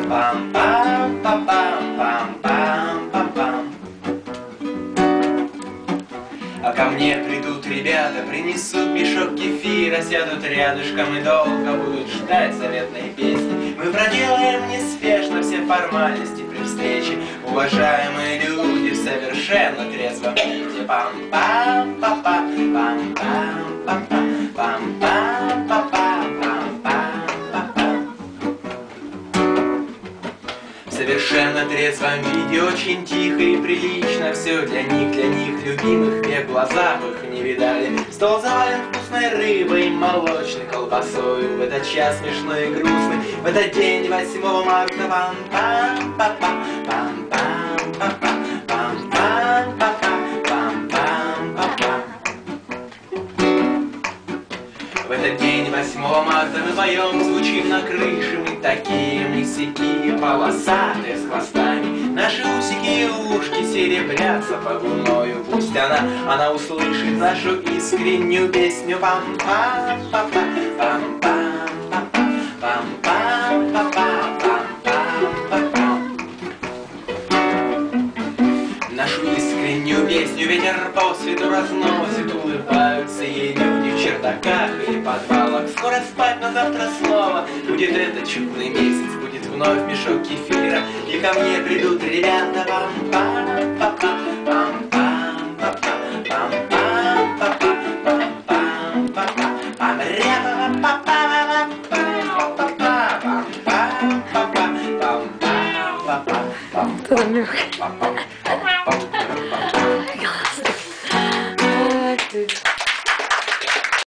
Пам-пам-пам-пам-пам-пам-пам. А ко мне придут ребята, принесут мешок кефира, сядут рядышком и долго будут ждать заветной песни. Мы проделаем неспешно все формальности при встрече, уважаемые люди, в совершенно трезвом виде. Пам-пам-пам-пам-пам-пам-пам-пам-пам-пам. В совершенно трезвом виде, очень тихо и прилично все для них любимых век, глаза в их не видали. Стол завален вкусной рыбой, молочной колбасой. В этот час смешной и грустный, в этот день 8 марта. В этот день 8 марта мы поем, звучим на крыше, мы такие, мы сякие, полосатые с хвостами. Наши усики и ушки серебрятся под луною. Пусть она услышит нашу искреннюю песню. Нашу искреннюю песню ветер по свету разносит, улыбаются ей люди в чердаках или подвалах. Скоро спать, но завтра снова будет этот чудный месяц, будет вновь мешок кефира, и ко мне придут ребята. Кто там легкий?